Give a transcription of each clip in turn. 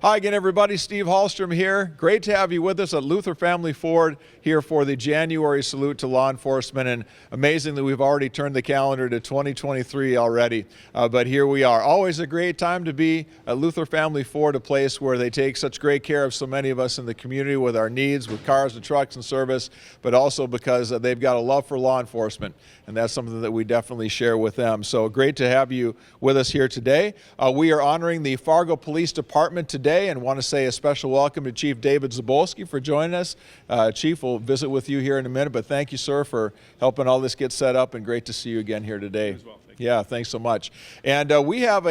Hi again, everybody. Steve Hallstrom here. Great to have you with us at Luther Family Ford here for the January salute to law enforcement. And amazingly, we've already turned the calendar to 2023 already. But here we are. Always a great time to be at Luther Family Ford, a place where they take such great care of so many of us in the community with our needs, with cars and trucks and service, but also because they've got a love for law enforcement. And that's something that we definitely share with them. So great to have you with us here today. We are honoring the Fargo Police Department today, and want to say a special welcome to Chief David Zabolski for joining us. Chief, we'll visit with you here in a minute, but thank you, sir, for helping all this get set up, and great to see you again here today. You as well. Yeah, thanks so much. And we have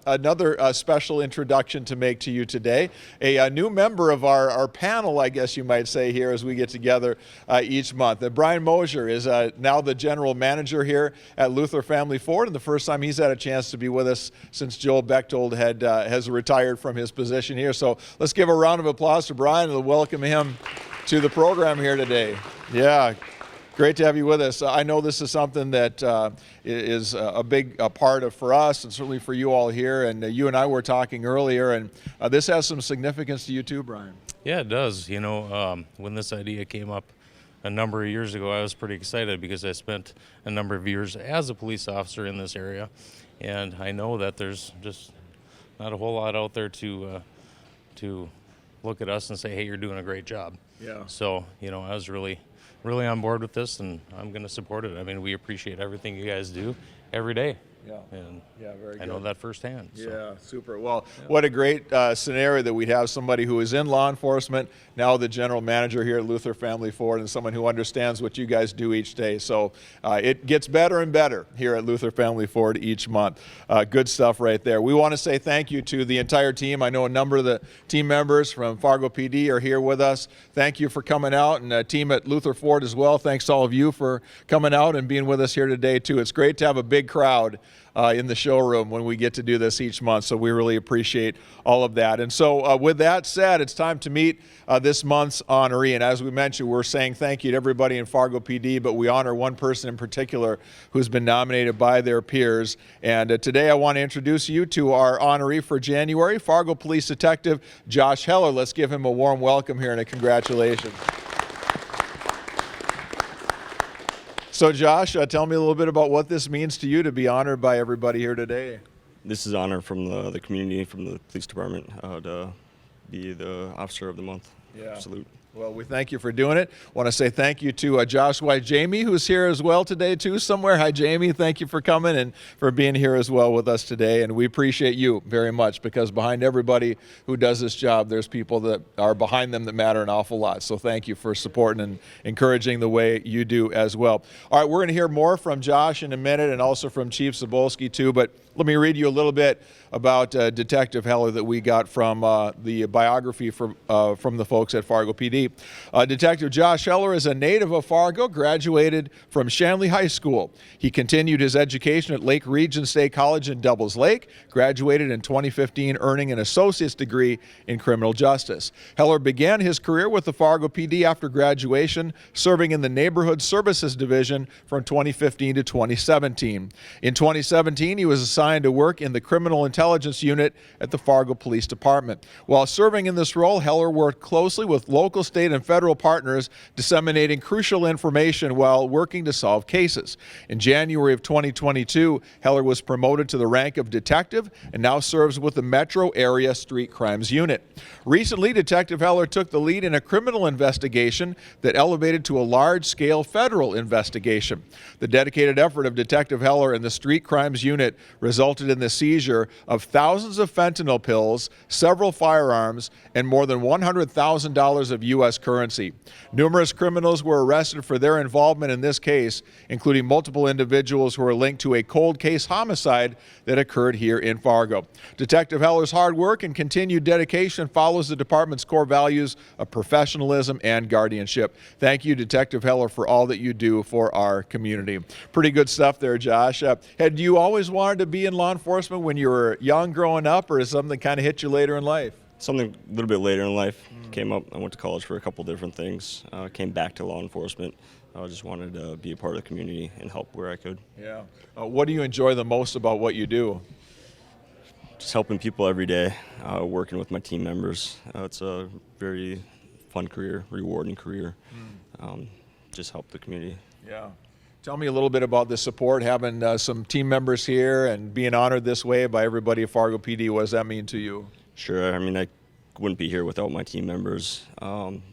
another special introduction to make to you today. A new member of our panel, I guess you might say, here as we get together each month. Brian Mosier is now the general manager here at Luther Family Ford, and the first time he's had a chance to be with us since Joel Bechtold has retired from his position here. So let's give a round of applause to Brian and welcome him to the program here today. Yeah. Great to have you with us. I know this is something that is a big part of for us, and certainly for you all here. And you and I were talking earlier, and this has some significance to you too, Brian. Yeah, it does. You know, when this idea came up a number of years ago, I was pretty excited because I spent a number of years as a police officer in this area, and I know that there's just not a whole lot out there to look at us and say, hey, you're doing a great job. Yeah. So, you know, I was really on board with this, and I'm going to support it. I mean, we appreciate everything you guys do every day. Yeah. And yeah, very good. I know that firsthand. So. Yeah, super. Well, what a great scenario that we'd have somebody who is in law enforcement, now the general manager here at Luther Family Ford, and someone who understands what you guys do each day. So it gets better and better here at Luther Family Ford each month. Good stuff right there. We want to say thank you to the entire team. I know a number of the team members from Fargo PD are here with us. Thank you for coming out, and a team at Luther Ford as well. Thanks to all of you for coming out and being with us here today too. It's great to have a big crowd in the showroom when we get to do this each month, so we really appreciate all of that. And so with that said, it's time to meet this month's honoree. And as we mentioned, we're saying thank you to everybody in Fargo PD, but we honor one person in particular who's been nominated by their peers. And today I want to introduce you to our honoree for January, Fargo Police Detective Josh Heller. Let's give him a warm welcome here and a congratulations. So Josh, tell me a little bit about what this means to you to be honored by everybody here today. This is honor from the community, from the police department, to be the officer of the month. Yeah. Salute. Well, we thank you for doing it. Want to say thank you to Josh's wife, Jamie, who's here as well today, too, somewhere. Hi, Jamie. Thank you for coming and for being here as well with us today. And we appreciate you very much, because behind everybody who does this job, there's people that are behind them that matter an awful lot. So thank you for supporting and encouraging the way you do as well. All right, we're going to hear more from Josh in a minute, and also from Chief Zabolski, too. But let me read you a little bit about Detective Heller that we got from the biography from the folks at Fargo PD. Detective Josh Heller is a native of Fargo, graduated from Shanley High School. He continued his education at Lake Region State College in Devils Lake, graduated in 2015, earning an associate's degree in criminal justice. Heller began his career with the Fargo PD after graduation, serving in the Neighborhood Services Division from 2015 to 2017. In 2017, he was assigned to work in the Criminal Intelligence Unit at the Fargo Police Department. While serving in this role, Heller worked closely with local, state, and federal partners, disseminating crucial information while working to solve cases. In January of 2022, Heller was promoted to the rank of detective and now serves with the Metro Area Street Crimes Unit. Recently, Detective Heller took the lead in a criminal investigation that elevated to a large-scale federal investigation. The dedicated effort of Detective Heller and the Street Crimes Unit resulted in the seizure of thousands of fentanyl pills, several firearms, and more than $100,000 of U.S. currency. Numerous criminals were arrested for their involvement in this case, including multiple individuals who are linked to a cold case homicide that occurred here in Fargo. Detective Heller's hard work and continued dedication follows the department's core values of professionalism and guardianship. Thank you, Detective Heller, for all that you do for our community. Pretty good stuff there, Josh. Had you always wanted to be in law enforcement when you were young growing up, or is something kind of hit you later in life? Something a little bit later in life. Came up, I went to college for a couple different things, came back to law enforcement. I just wanted to be a part of the community and help where I could. Yeah. What do you enjoy the most about what you do? just helping people every day, working with my team members. It's a very fun career, rewarding career. Just help the community. Yeah. Tell me a little bit about the support, having some team members here and being honored this way by everybody at Fargo PD. What does that mean to you? Sure. I mean, I wouldn't be here without my team members.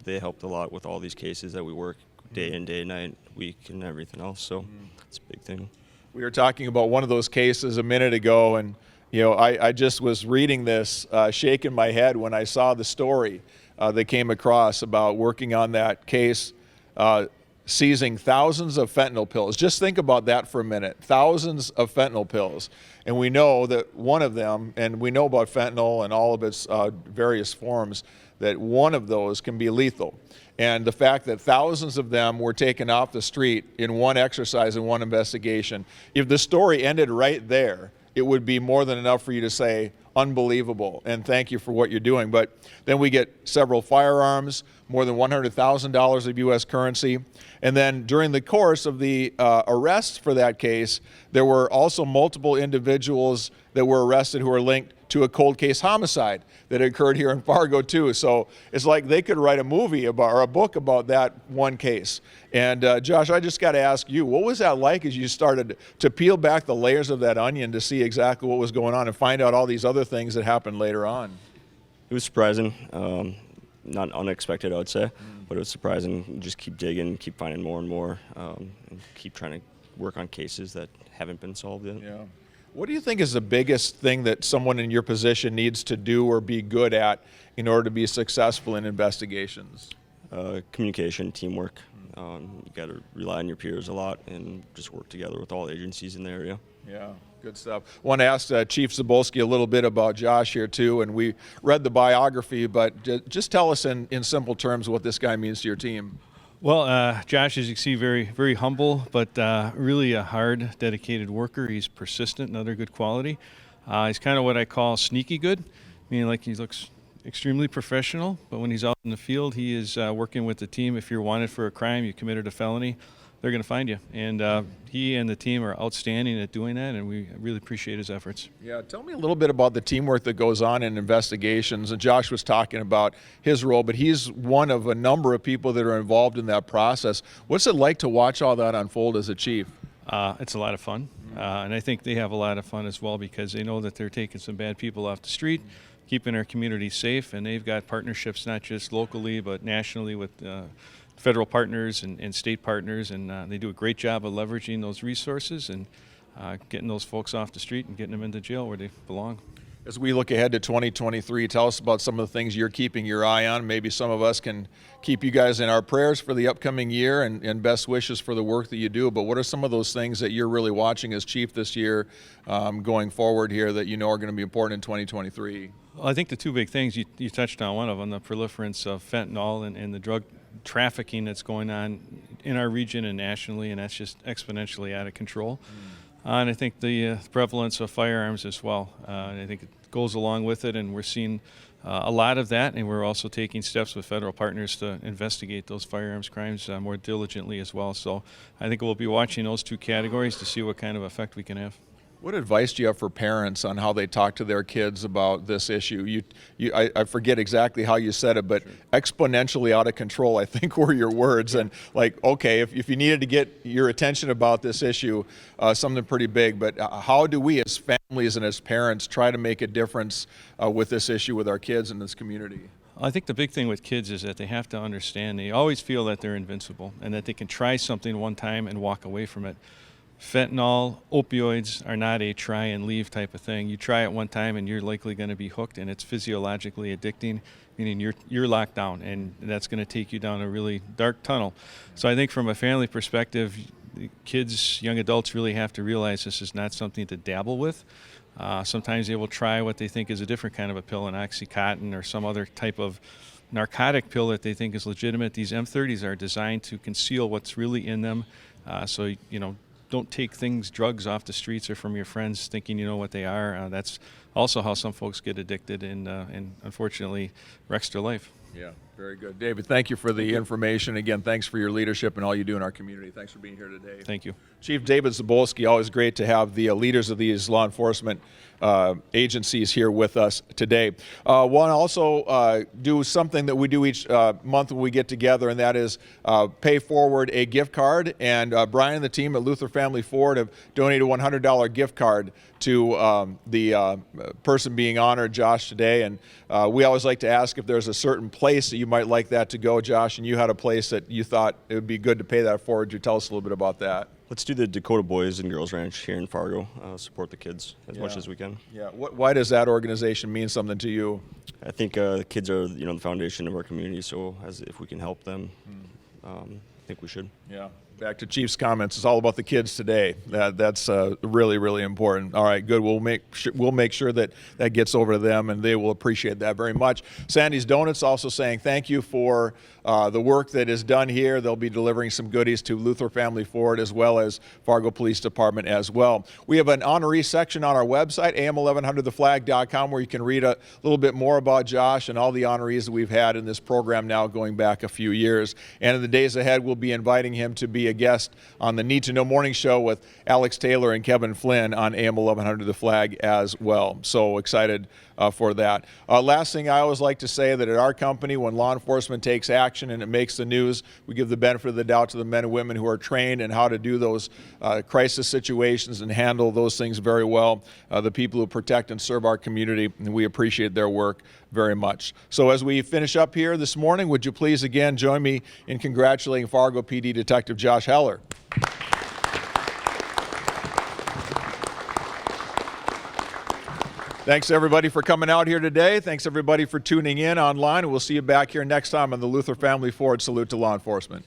They helped a lot with all these cases that we work day in, day night, week, and everything else. So it's a big thing. We were talking about one of those cases a minute ago, and I just was reading this, shaking my head when I saw the story that came across about working on that case, seizing thousands of fentanyl pills. Just think about that for a minute. Thousands of fentanyl pills. And we know that one of them, and we know about fentanyl and all of its various forms, that one of those can be lethal. And the fact that thousands of them were taken off the street in one exercise, in one investigation, if the story ended right there, it would be more than enough for you to say, unbelievable, and thank you for what you're doing. But then we get several firearms, more than $100,000 of U.S. currency. And then during the course of the arrests for that case, there were also multiple individuals that were arrested who were linked to a cold case homicide that occurred here in Fargo too. So it's like they could write a movie about, or a book about that one case. And Josh, I just got to ask you, what was that like as you started to peel back the layers of that onion to see exactly what was going on and find out all these other things that happened later on? It was surprising, not unexpected, I would say, but it was surprising. You just keep digging, keep finding more and more, and keep trying to work on cases that haven't been solved yet. Yeah. What do you think is the biggest thing that someone in your position needs to do or be good at in order to be successful in investigations? Communication, teamwork. You got to rely on your peers a lot and just work together with all agencies in the area. Yeah, good stuff. I want to ask Chief Zabolski a little bit about Josh here too, and we read the biography, but just tell us in simple terms what this guy means to your team. Well, Josh, as you can see, very, very humble, but really a hard, dedicated worker. He's persistent, another good quality. He's kind of what I call sneaky good, meaning like he looks extremely professional, but when he's out in the field, he is working with the team. If you're wanted for a crime, you committed a felony, they're going to find you. And he and the team are outstanding at doing that, and we really appreciate his efforts. Yeah, tell me a little bit about the teamwork that goes on in investigations. And Josh was talking about his role, but he's one of a number of people that are involved in that process. What's it like to watch all that unfold as a chief? It's a lot of fun, and I think they have a lot of fun as well because they know that they're taking some bad people off the street, keeping our community safe, and they've got partnerships not just locally but nationally with federal partners and state partners, and they do a great job of leveraging those resources and getting those folks off the street and getting them into jail where they belong. As we look ahead to 2023, tell us about some of the things you're keeping your eye on. Maybe some of us can keep you guys in our prayers for the upcoming year and best wishes for the work that you do. But what are some of those things that you're really watching as chief this year going forward here that you know are going to be important in 2023? Well, I think the two big things, you touched on one of them, the proliferance of fentanyl and the drug trafficking that's going on in our region and nationally, and that's just exponentially out of control. And I think the prevalence of firearms as well. And I think it goes along with it, and we're seeing a lot of that, and we're also taking steps with federal partners to investigate those firearms crimes more diligently as well. So I think we'll be watching those two categories to see what kind of effect we can have. What advice do you have for parents on how they talk to their kids about this issue? I forget exactly how you said it, but sure. Exponentially out of control, I think were your words. And like, okay, if you needed to get your attention about this issue, something pretty big, but how do we as families and as parents try to make a difference with this issue with our kids in this community? I think the big thing with kids is that they have to understand they always feel that they're invincible and that they can try something one time and walk away from it. Fentanyl, opioids are not a try and leave type of thing. You try it one time and you're likely going to be hooked, and it's physiologically addicting, meaning you're locked down, and that's going to take you down a really dark tunnel. So I think from a family perspective, kids, young adults really have to realize this is not something to dabble with. Sometimes they will try what they think is a different kind of a pill, an Oxycontin or some other type of narcotic pill that they think is legitimate. These M30s are designed to conceal what's really in them. So, don't take drugs off the streets or from your friends thinking you know what they are. That's also how some folks get addicted and unfortunately wrecks their life. Yeah. Very good. David, thank you for the information. Again, thanks for your leadership and all you do in our community. Thanks for being here today. Thank you. Chief David Zabolski, always great to have the leaders of these law enforcement agencies here with us today. Want to also do something that we do each month when we get together, and that is pay forward a gift card. And Brian and the team at Luther Family Ford have donated a $100 gift card to the person being honored, Josh, today. And we always like to ask if there's a certain place that you might like that to go, Josh, and you had a place that you thought it would be good to pay that forward. Would you tell us a little bit about that? Let's do the Dakota Boys and Girls Ranch here in Fargo. Support the kids as much as we can. Yeah. Why does that organization mean something to you? I think the kids are the foundation of our community. So if we can help them, I think we should. Yeah. Back to Chief's comments. It's all about the kids today. That's really, really important. All right, good. We'll make sure that gets over to them, and they will appreciate that very much. Sandy's Donuts also saying thank you for the work that is done here. They'll be delivering some goodies to Luther Family Ford as well as Fargo Police Department as well. We have an honoree section on our website, am1100theflag.com, where you can read a little bit more about Josh and all the honorees that we've had in this program now going back a few years. And in the days ahead, we'll be inviting him to be a guest on the Need to Know Morning Show with Alex Taylor and Kevin Flynn on AM 1100 The Flag as well. So excited for that. Last thing I always like to say that at our company, when law enforcement takes action and it makes the news, we give the benefit of the doubt to the men and women who are trained in how to do those crisis situations and handle those things very well, the people who protect and serve our community, and we appreciate their work very much. So as we finish up here this morning, would you please again join me in congratulating Fargo PD Detective Josh Heller. Thanks everybody for coming out here today. Thanks everybody for tuning in online. We'll see you back here next time on the Luther Family Ford Salute to Law Enforcement.